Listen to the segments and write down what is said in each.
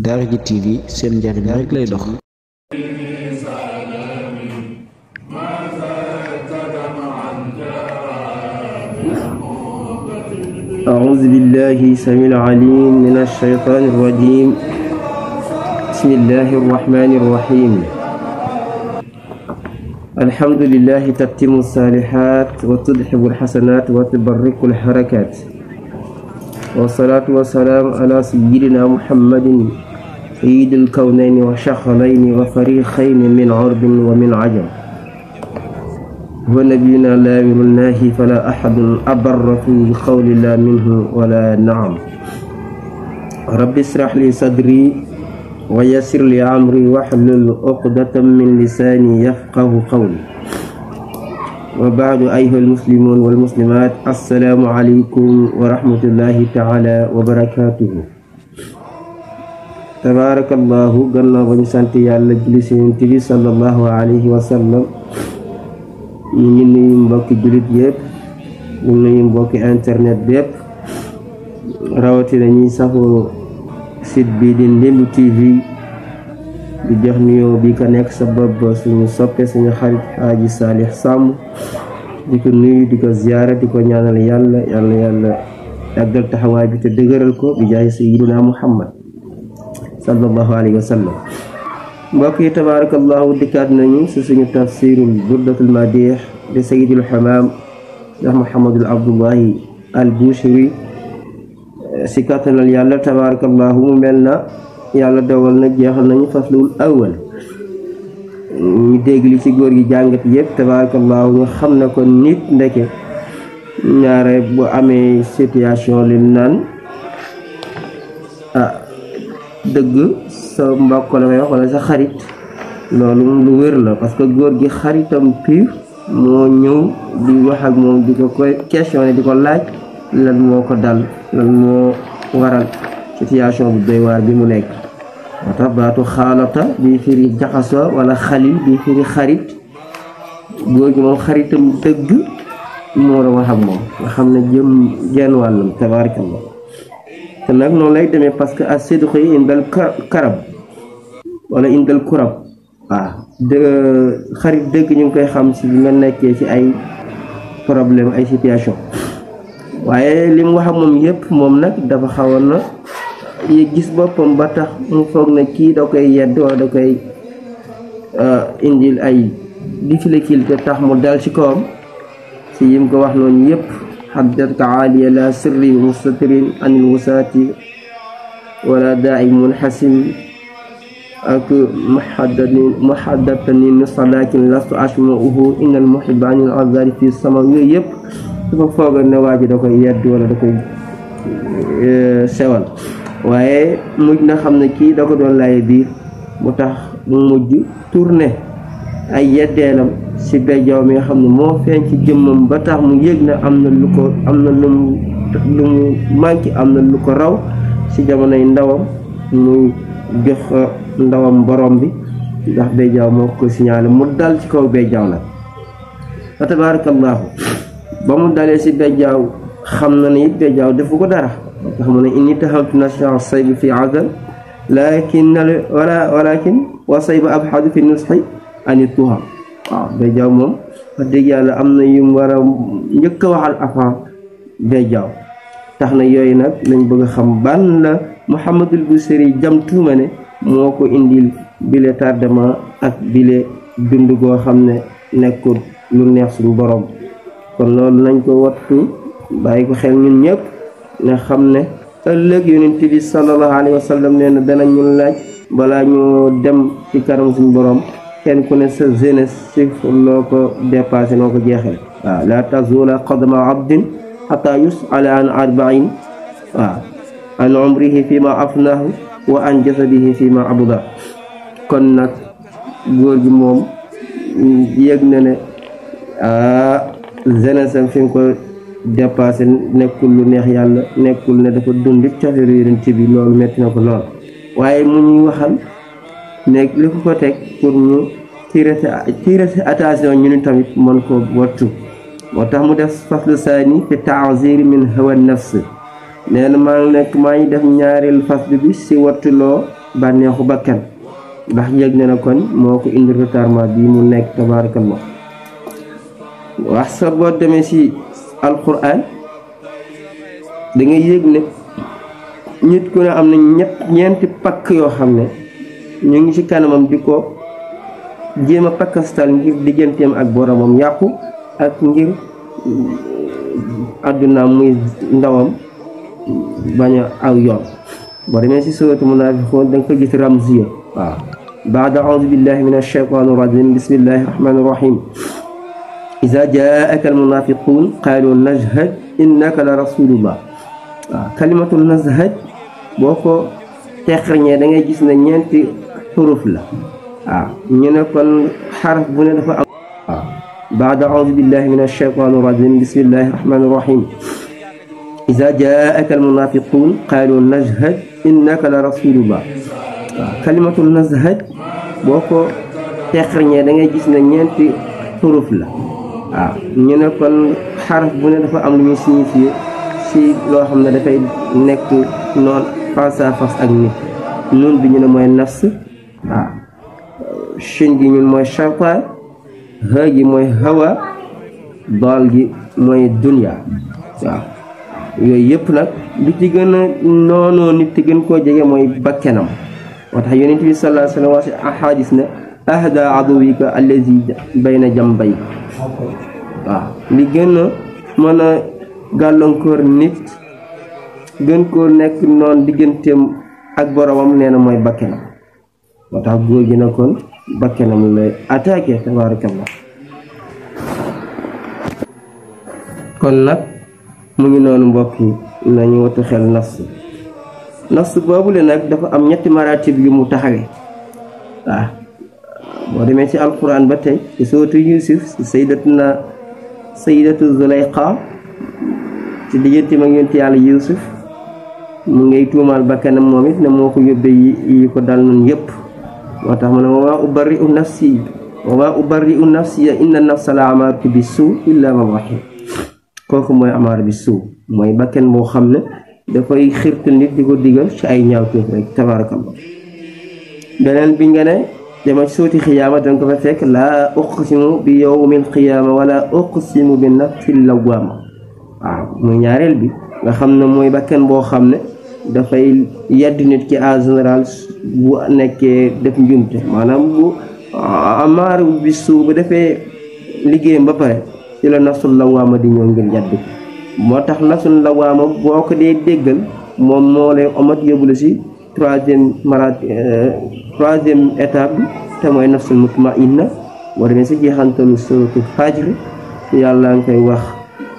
Daaraji TV seen njariñ rek lay dox. أعوذ بالله السميع العليم من الشيطان الرجيم بسم الله الرحمن الرحيم الحمد لله تتم الصالحات وتذهب الحسنات وتبرك الحركات والصلاة والسلام على سيدنا محمد سيد الكونين وشخلين وفريقين من عرب ومن عجم ونبينا لا الله فلا أحد أبر في قول الله منه ولا نعم رب اشرح لي صدري ويسر لي أمري واحلل عقدة من لساني يفقه قولي وبعد أيها المسلمون والمسلمات السلام عليكم ورحمة الله تعالى وبركاته تبارك الله قلنا ونسانتي على جلسين تبي صلى الله عليه وسلم ñu ngi nuyu mbokki jullit yëpp ñu nuyu mbokki internet bépp rawatina ñi safoo site bi di Ndindu TV di jox nuyoo bi ka nekk sa bopp suñu soppe suñu xarit Haji Salih Samb di ko nuyu di ko ziyaara di ko ñaanal yàlla yàggal taxawaay bi te dëgëral ko bi jaay sayyidina Muhammad sallallahu alayhi wa sallam mbokk yi tabarakallahu dikkaat nañu ci suñu tafsirul burdatul madih di sayyidul hamam Cheikh Muhammadul Abdullahi al Bushiri ci kattanal yàlla tabarakallahu mu mel na yàlla dogal na jeexal nañu faslul awwal ñu dégg li ci góor gi jàngat yëpp tabarakallahu ñu xam na ko nit ndeke ñaare bu amee situation li naan dëgg sa mbokk la may wax wala sa xarit loolu lu wér la parce que góor gi xaritam pur moo ñëw di wax ak moom di ko questionné di ko laaj lan moo ko dal lan moo waral situation bu doy waar bi mu nekk moo tax baatu xaalata bi firi jaxasoo wala xalil bi firi xarit góor gi moom xaritam dëgg moo la wax ak moom nga xam ne jëm genn wàllam tabarakallah te nag noonu lay demee parce que as-sidqu indal karab wala indal kurab waaw xarit dëgg ñu ngi koy xam si nga nekkee ci ay problème ay situation waaye li mu wax ak moom yëpp moom nag dafa xawoon na gis boppam ba tax mu foog na kii da koy yedd wala da koy indil ay difficulté tax mu dal ci kawam si yim ko wax noonu yëpp حدثك عالية لا سر مستتر عن الوساة ولا داعي منحسم أك محدثني نص لكن لست أشمعه إن المحب عن العذار في السماء يب فوق النواجد دكوي يد ولا دكوي سوال waaye mujj na xam ne kii da ko doon laay biir mu tax mu mujj tourné ay yeddeelam ci bejjaaw mi nga xam ne moo feeñ ci jëmmam ba tax mu yëg na am na lu mu manqué am na lu ko raw ci jamonoy ndawam muy jox ndawam borom bi ndax bejjaaw moo ko signalé mu dal ci kaw bejjaaw nag fa tabarakallahu ba mu dalee ci bejjaaw xam na ne it bejjaaw defu ko dara tax mu ne inni taxawtu nasha sayb fi azal walakin wa sayb abhadu fi nushi ani tuham waaw bejjaaw moom wax dëgg yàlla am na yu war a njëkk a waxal avant bejjaaw tax na yooyu nag lañ bëgg a xam ban la Muhammadul Busiri jam tuuma ne moo ko indil bile tardement ak bile dund goo xam ne nekkul lu neex suñu borom kon loolu nañ ko wattu bàyyi ko xel ñun ñëpp ne xam ne ëllëg yonent bi sallallahu alayhi wa sallam nee na danañ ñu laaj balaa ñu dem ci kanam suñu borom kenn ku ne sa jeunesse si loo ko dépassé noo ko jeexee waaw la tazula qadama abdin hatta yus'ala an arba'in waaw an umrihi fi ma afnahu wa an jasadihi fi ma abda kon nag góor gi moom yëg na ne jeunesse am fi nga ko dépassé nekkul lu neex yàlla nekkul ne dafa dundit cofeelu yonent bi loolu metti na ko lool waaye mu ñuy waxal nekk li ko teg pour ñu tirer attention ñu ni tamit mën ko wattu moo tax mu def faslu saani fi ta'zir min hawa nafs nee na maa ngi def ñaareelu faslu bi si wattuloo bànneexu bakkan ndax yëg ne na kon moo ko indi retardement bi mu nekk tabarakallah wax sa boo demee ci alquran da ngay yëg ne nit ku ne am na ñeenti pakk yoo xam ne ñu ngi ci kanamam di ko jéem a pakkastal ngir digganteem ak boromam yàqu ak ngir àdduna muy ndawam bañ a aw yoon boo demee ci suuratu munaafiqun da nga ko gis ramziya waaw baada audu billahi min alshaytani irrajim bismillahi irrahmani irrahim iza jaaka almunafiqun qaalu nashhad innaka la rasulullah waaw kalimatul nashhad boo ko teqriñee da ngay gis ne ñeenti xuruf la waaw ñu ne kon xaraf bu ne dafa am waaw baada audu billahi min alshaytani irrajim bismillahi irrahmani irrahim iza jaaka almunafiqun qaalu nashhad innaka la rasulullah waaw kalimatul nashhad boo ko teqriñee da ngay gis ne ñeenti xuruf la waaw ñu ne kon xaraf bu ne dafa am lu muy signifié ci loo xam ne dafay nekk noon face à face ak nit nun bi ñu ne mooy nafs waaw shin gi ñun mooy shaytaan ha gi mooy hawa daal gi mooy dunya waaw yooyu yëpp nag li ci gën a noonoo nit te gën koo jege mooy bakkenam moo tax yonent bi sallallahu alayhi wa sallam wax ci ahadis ne ahda aduwika allazi bayna jambay waaw li gën a mën a gàllankoor nit gën koo nekk noon digganteem ak boromam nee na mooy bakkenam moo tax góor gi na kon bakkenam lay attaqué tabarakallah kon nag mu ngi noonu mbokk yi nañu watu xel nafs boobule nag dafa am ñetti maratib yu mu taxawee waaw boo demee ci alquran ba tey ci sootu Yuusuf ci sayyidatu Zulayqa ci diggante ma yonent yàlla Yuusuf mu ngay tuumaal bakkanam moom it ne moo ko yóbbee yi ko dal noonu yëpp moo tax mu ne wa maa ubarri'u nafsi inna nafsa la amaaratu bi suu illa man rahim kooku mooy amaara bi suu mooy bakken boo xam ne dafay xirtal nit di ko digal ci ay ñaawteef rek tabarakallah beneen bi nga ne dama ci sooti xiyaama danga ko fa fekk laa uqsimu bi yawmil qiyaama wala uqsimu bi nafsil lawwaama waaw muy ñaareel bi nga xam ne mooy bakken boo xam ne dafay yedd nit ki en général bu nekkee def njumte maanaam bu amaara bi suu bu defee liggéeyam ba pare ci la nafsul lawaama di ñëw ngir yedd ko moo tax nafsul lawaama boo ko dee déggal moom moo lay omat yóbbu la si troisième étape bi te mooy nafsul mutmainna boo demee si jeexantalu suratul fajr yàlla nga koy wax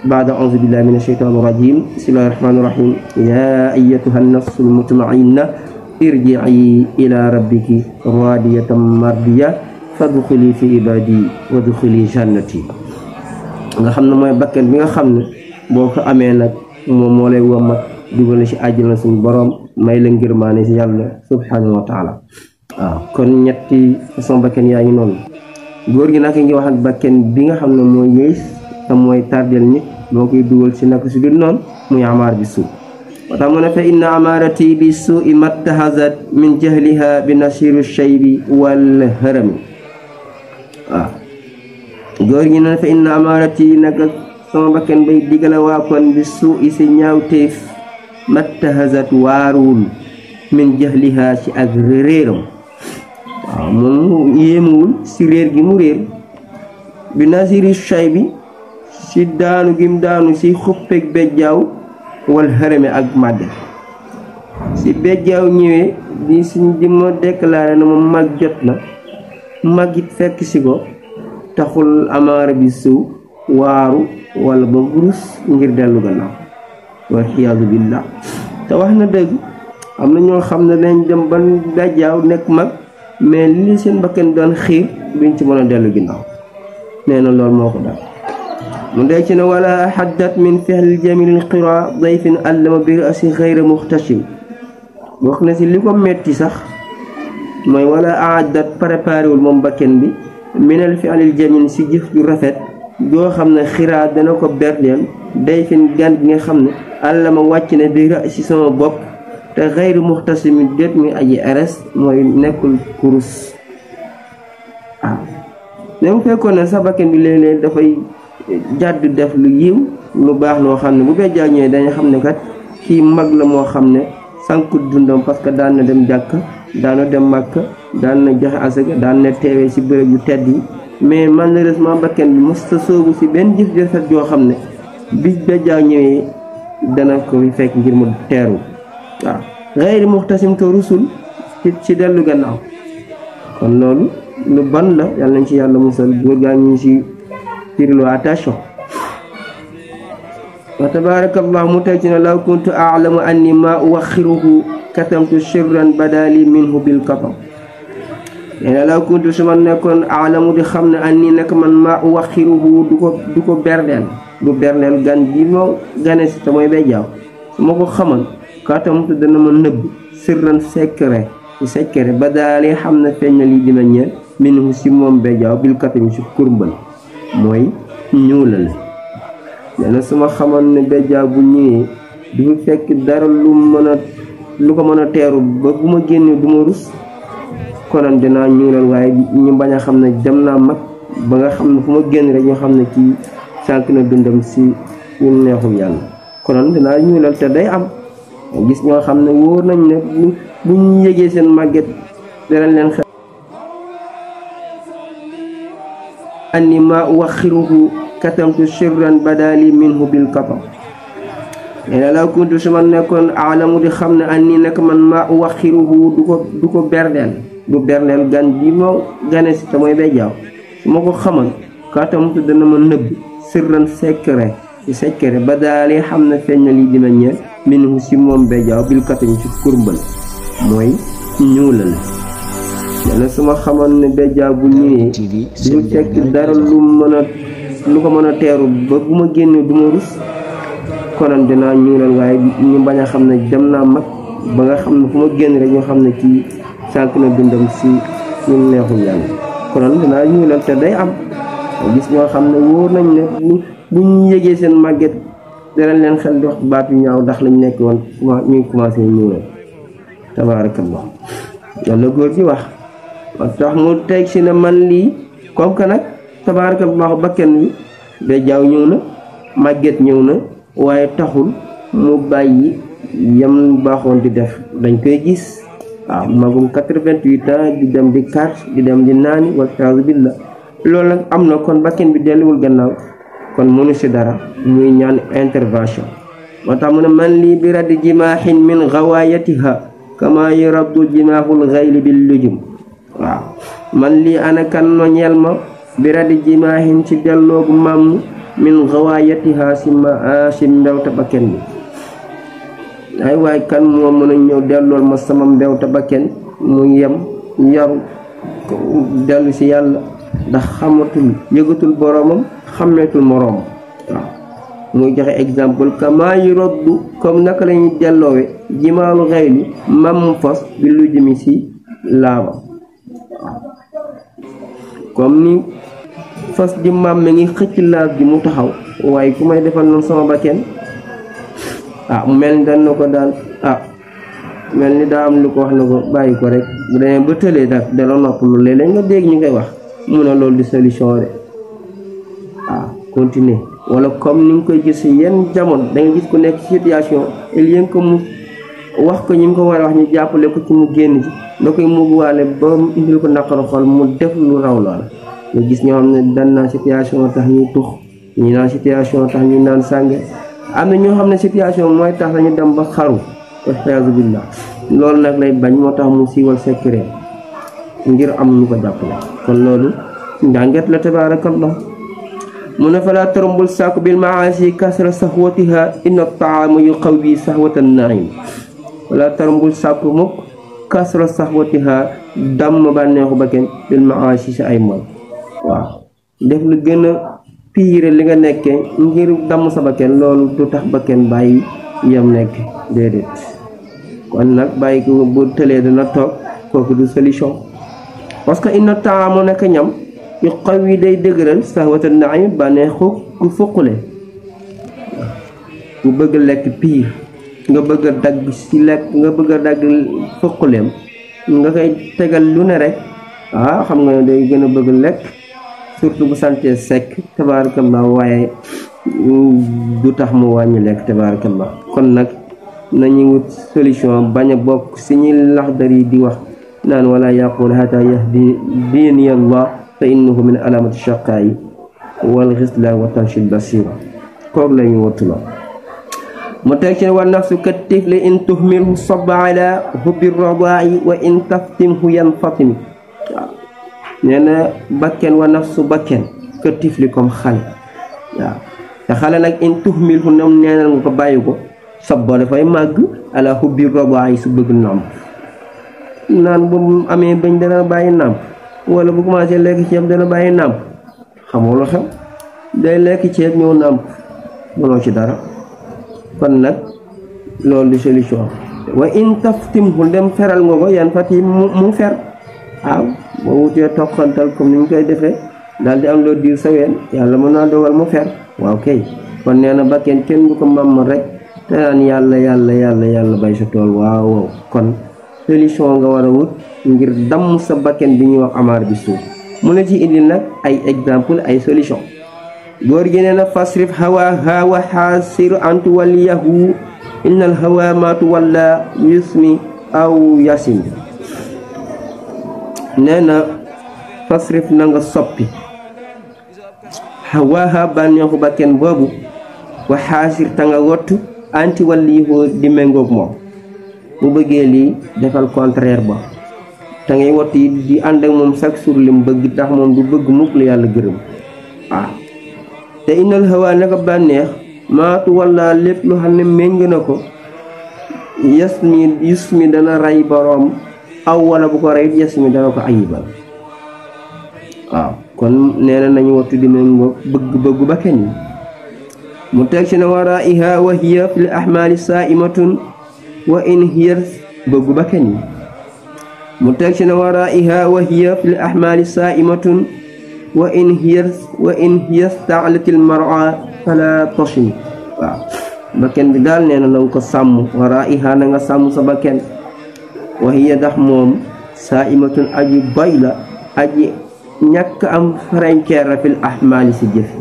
baada auzu billahi min ashaytaani rajim bismillahi rahmaani rahim yaa ayyatuha nafsul mutmainna irji'i ila rabbiki raadiyatan mardiya fadxuli fi ibadi wadxuli jannati nga xam ne mooy bakken bi nga xam ne boo ko amee nag moom moo lay womat dugal ci àjjana suñu borom may la ngërmaane ci yàlla subhanahu wa taala waaw kon ñetti façon bakken yaa ngi noonu góor gi nag ngi wax ak bakken bi nga xam ne mooy yées te mooy tardel nit moo koy dugal ci naka su dul noonu muy amaar bi suu moo tax mu ne fa inna amaarati bi suui mattahazat min jahliha bi nasiru shaybi wal harami waaw góor gi ne fa inna amaarati naka sama bakken bay digala waa kon bi suui si ñaawteef mattahazat waaruwul min jahliha ci ak réeram waaw moom yéemuwul si réer gi mu réer bi nasiru shaybi si daanu gim daanu si xuppeeg bejjaaw wal harami ak màgge si bejjaaw ñëwee di suñ di ma déclaré na ma mag jot na magit fekk si ko taxul amaara bi suu waaru wala ba gurus ngir dellu gannaaw wal xiyaadu billah te wax na dëgg am na ñoo xam ne dañ dem ba bejjaaw nekk mag mais li seen bakkan doon xiir duñ ci mën a dellu ginnaaw nee na loolu moo ko dal mu dee ci ne wala xaddat min fexlil jamilil qira dayfin allama bi rasi xayra muxtashim bokk na si li ko metti sax mooy wala aaddat préparé wul moom bakken bi minal fexlil jamil si jëf ju rafet joo xam ne xiraa dana ko berdeel dayfin gan gi nga xam ne allama wàcc ne bi rasi sama bopp te xayru muxtasimi déet mi aji eres mooy nekkul kurus. waaw même fekkoon ne sa bakkan bi léeg-léeg dafay jàdd def lu yiw lu baax loo xam ne bu bejjaaw ñëwee dañu xam ne kat kii mag la moo xam ne sànkut dundam parce que daan na dem jàkk daan na dem màkk daan na joxe asaka daan na teewee ci bërëb yu tedd yi mais malheureusement bakkan bi mos ta soobu ci benn jëf jëfet joo xam ne bis bejjaaw ñëwee dana ko fi fekk ngir mu teeru. waaw xayri muxtasim te rusul ci dellu gannaaw kon loolu lu ban la yàlla nañ ci yàlla musal góor gaa ñu ci firlu attention. wa tabarakallahu mu teg ci ne law kuntu a'lamu anni ma uwaxiruhu katamtu sirran badali minhu bil katam. nee na law kuntu su ma nekkoon a'lamu di xam ne anni nekk man ma uwaxiruhu du ko berleel du berleel gan bi moo gane si te mooy bejjaaw su ma ko xaman katamtu dana ma nëbb sirran secret badali xam ne feeñ na lii dina ñeel minhu si moom bejjaaw bil katam si kurmbal mooy ñuulal. nee na su ma xamoon ne bejjaaw bu ñëwee du fekk dara lu ko mën a teeru ba bu ma génnee du ma rus konoon dinaa ñuulal waaye ñu bañ a xam ne dem naa mag ba nga xam ne fu ma génn rek ñu xam ne kii sànq na dundam si ñu neexul yàlla konoon dinaa ñuulal te day am gis ñoo xam ne wóor nañ ne bu ñu yégee seen màgget danañ leen xel anni ma uwaxiruhu katamtu sirran badali minhu bil katam. nee na law kuntu su ma nekkoon aalamu di xam ne anni nekk man ma uwaxiruhu du ko berleel du berleel gan bi moo gane si te mooy bejjaaw su ma ko xaman katamtu dana ma nëbb sirran secret badali xam ne feeñ na lii dina ñeel minhu si moom bejjaaw bil katam ci kurmbal mooy ñuulal. nee na su ma xamoon ne bejjaaw bu ñëwee du fekk dara lu ko mën a teeru ba bu ma génnee du ma rus konoon dinaa ñuulal waaye ñu bañ a xam ne dem naa mag ba nga xam ne fu ma génn rek ñu xam ne kii sànq na dundam si ñu neexul yàlla konoon dinaa ñuulal te day am gis ñoo xam ne wóor nañ ne bu ñu yégee seen màgget danañ leen xel di wax baat yu ñaaw ndax lañ nekk woon ñuy commencé ñuulal. tabaarakallah loolu la góor gi wax moo tax mu teg si ne man lii comme que nag tabaarakallah bakken wi bejjaaw ñëw na màgget ñëw na waaye taxul mu bàyyi yam baaxoon di def dañ koy gis. waaw magum 88 ans di dem di carte di dem di naani waliyaazu billah loolu nag am na kon bakken bi delluwul gannaaw kon mënu si dara muy ñaan intervention. moo tax mu ne man lii bi raddi jimaahin min gawaayatiha kama yuraddu jimaahul gayli bil lujum. waaw man lii ana kan no ñeel ma bi raddi jimaahin ci delloogu màmm min gawaayatiha si mbewta bakken bi. ay waay kan moo mën a ñëw dellool ma sama mbewta bakken mu yem yaru dellu si yàlla ndax xamatul yëgatul boromam xàmmeetul moroom. waaw muy joxe exemple kama yuraddu comme naka lañuy delloowe jimaalu xayli mam fas bi lu jëmi si laaba. comme ni fas di mam mi ngi xëcc laab gi mu taxaw waaye ku may defal noonu sama bakken mel ni dan na ko daal mel ni daa am lu ko wax na ko bàyyi ko rek bu demee ba tëlee dala noppalu léeg-léeg nga dégg ñu koy wax mun a loolu di solution de continuer wala comme ni nga koy gis yenn jamono da nga gis ku nekk situation il y ko mu wax ko ñi nga ko war a wax ñu jàppale ko ci mu génn ci da koy muguwaale ba indil ko naqaru xol mu def lu raw loola. nga gis ñoo xam ne dan naa situation tax ñuy tux ñi naan situation tax ñu naan sànge am na ñoo xam ne situation mooy tax dañu dem ba xaru waliyaazu billah loolu nag lay bañ moo tax mu siiwal secret ngir am ñu ko jàppale. kon loolu njànget la tabaarakallah. mu ne falaa tarumbul saaku bil maasi kasra sahwatiha inna taama yuqawwi sahwatan naim. falaa tarumbul saaku mukk kasra sahwatiha damm bànneexu bakken bil maasi si ay moy. waaw def lu gën a piire li nga nekkee ngir damm sa bakken loolu du tax bakken bàyyi yam nekk déedéet. kon nag bàyyi ko bu tëlee dana toog kooku du solution parce que inna taama nekk ñam yu xaw yi day dëgëral sahwatan naim bànneexu ku fuqule ku bëgg lekk piir nga bëgg a dagg si lekk nga bëgg a dagg fëquleem nga koy tegal lu ne rek xam nga ne day gën a bëgg lekk surtout bu sante sekk tabarakallah waaye du tax mu wàññi lekk tabarakallah kon nag nañu wut solution bañ a bokk si ñi Laxdari di wax naan wala yaqul hata yahdini Allah fa innahu min alamati shaqaa'i wal xisla wa tanshil basira koog la ñu wattu la mu teg ci ne wa nafsu ka tifli in tuhmilhu sabba ala hubbi radaa'i wa in taftimhu yanfatim waaw nee na bakken wa nafsu bakken ka tifli comme xale waaw te xale nag in tuhmilhu nam neenal nga ko bàyyi ko sabba dafay màgg ala hubbi radaa'i su bëgg nàmp naan bu amee bañ dana bàyyi nàmp wala bu commencé lekk ceeb dana bàyyi nàmp xamoo lu xew day lekk ceeb ñëw nàmp mënoo ci dara kon nag loolu di solution wa in taftimhu dem feral nga ko yan fati mu fer waaw boo wutee toqantal comme ni ñu koy defee daal di am loo diir sa ween yàlla mën naa dogal mu fer waaw kay kon nee na bakkeen kenn bu ko màmm rek te naan yàlla bay sa tool waaw kon solution nga war a wut ngir damm sa bakken bi ñuy wax amaar bi suuf mu ne ci indi nag ay exemple ay solution góor gi nee na fasrif hawaha wa xaasir an tuwalliyahu innal hawa ma tuwalla yusmi aw yasim nee na fasrif na nga soppi hawaha bànneexu bakken boobu wa xaasir ta nga wottu anti walliyahu di méngoog moom bu bëggee lii defal contraire ba te ngay wott yi di ànd ak moom chaque jour lim bëgg tax moom du bëgg mukk la yàlla gërëm te innal hawa naka bànneex maatu walla lépp lu xam ne méng na ko yus mi dana rey boroom aw wala bu ko rey yes mi dana ko ayibal kon nee na nañu wattu di méngoo bëgg ba kenn yi mu teg ci ne waraiha wa hiya fil ahmali sa'imatun wa in hiya bëggu bakken yi mu teg ci ne waraiha wa hiya fil ahmali sa'imatun wa in hiya sta'latil mar'a fala tashim bakken bi daal nee na nga ko sàmm waraiha na nga sàmm sa bakken wa hiya dax moom sa'imatun aji bay la aji ñàkk am frontière fil ahmali si jëf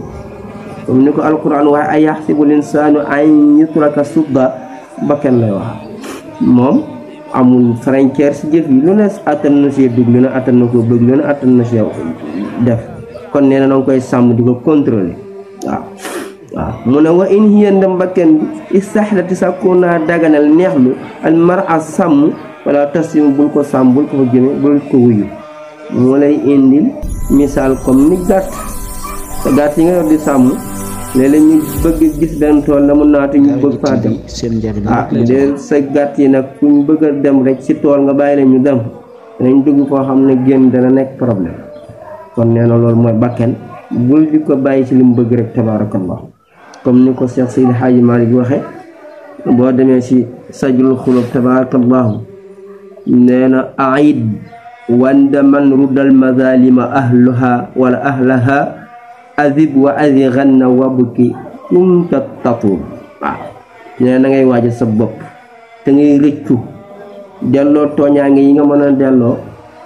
comme ni ko alquran wax ay yaxsibu linsaanu an yutraka sudda bakken lay wax moom amul frontière si jëf yi lu ne attan na see dugg lu ne attan na ko bëgg lu ne attan na see def kon nee na nga koy sàmm di ko contrôler mu ne wa in hiya ndem bakken bi istaxlati sàkku naa daganal neexlu al mar'a sàmm wala tasim bul ko sàmm bul ko fa jëme bul ko wuyu mu lay indil misaal comme ni gàtt te gàtt yi nga yor di sàmm léeg-léeg ñu bëgg gis benn tool na mu naatu ñu bëgg faa dem de sa gàtt yi nag fu ñu bëgg a dem rek ci tool nga bàyyi leen ñu dem dañ dugg koo xam ne génn dana nekk problème kon nee na loolu mooy bakken bul di ko bàyyi ci li mu bëgg rek tabarakallah comme ni ko Cheikh Seydi Hadji Malick waxe boo demee ci sajrul xulub tabarakallahu nee na aid wanda man ruddal mazalima ahluha wala ahlaha azib wa azighanna wabki kunta tatub nee na ngay waajal sa bopp te ngay rëccu delloo tooñaange yi nga mën a delloo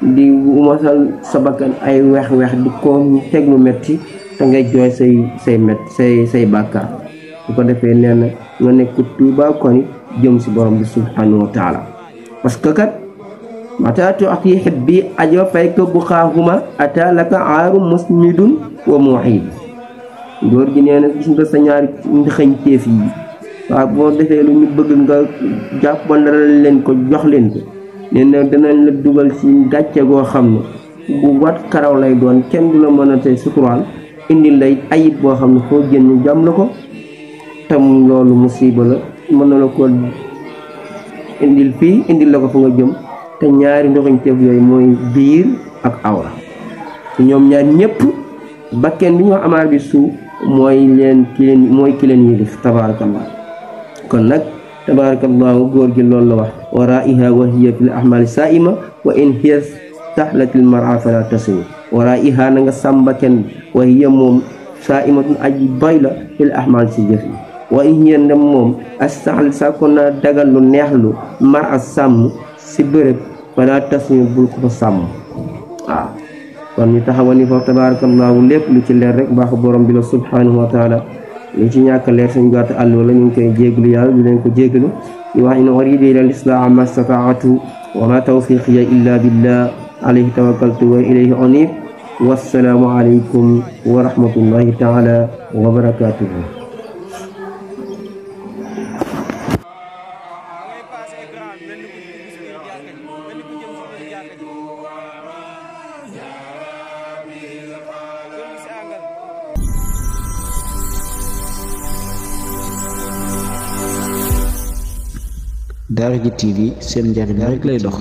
di mosal sa bakkan ay wex-wex di ko teg lu metti te ngay jooy say bàkkaar su ko defee nee na nga nekk tuuba koni jëm si borom bi subhanahu wa taala parce que kat mata tu'ti hibbi ajo fayka buxaahuma ata laka aaru musmidun wa muhid góor gi nee na gis nga sa ñaari xëñteef yi waaw boo defee lu ñu bëgg nga jàppandalal leen ko jox leen ko nee na danañ la dugal ci gàcce goo xam ne bu wat karaw lay doon kenn du la mën a tey suturaal indil lay ayib boo xam ne foo génn ñu jam la ko tam loolu musiba la mën na la ko indil fii indil la ko fa nga jëm te ñaari ndoxañteef yooyu mooy biir ak awra ñoom ñaar ñëpp bakken bi ñu wax amaar bi suuf mooy ki leen yilif tabarakallah kon nag tabarakallahu góor gi loolu la wax waraiha wa hiya fil ahmali saima wa in hiya tahlatil mar'a fala tasmi waraiha na nga sàmm bakken wa hiya moom saimatun aji bay la fil ahmal si jëf yi wa in hiya ndem moom astaxal sàkko naa dagal lu neex lu mar a sàmm si bërëb fala tasmi bul ko fa sàmm waaw kon ñu taxawal ni foofu tabarakallahu lépp lu ci leer rek baaxu borom bi la subhanahu wa taala lu ci ñàkk leer suñu gàtt àll wala ñu ngi koy jéglu yàlla di leen ko jéglu di wax in uridu ila al-islaha ma stata'tu wa ma tawfiqiya illa billah alayhi tawakkaltu wa ilayhi unib wassalaamu alaykum wa rahmatullahi taala wa barakatuhu. Daara J TV seen njariñ rek lay dox.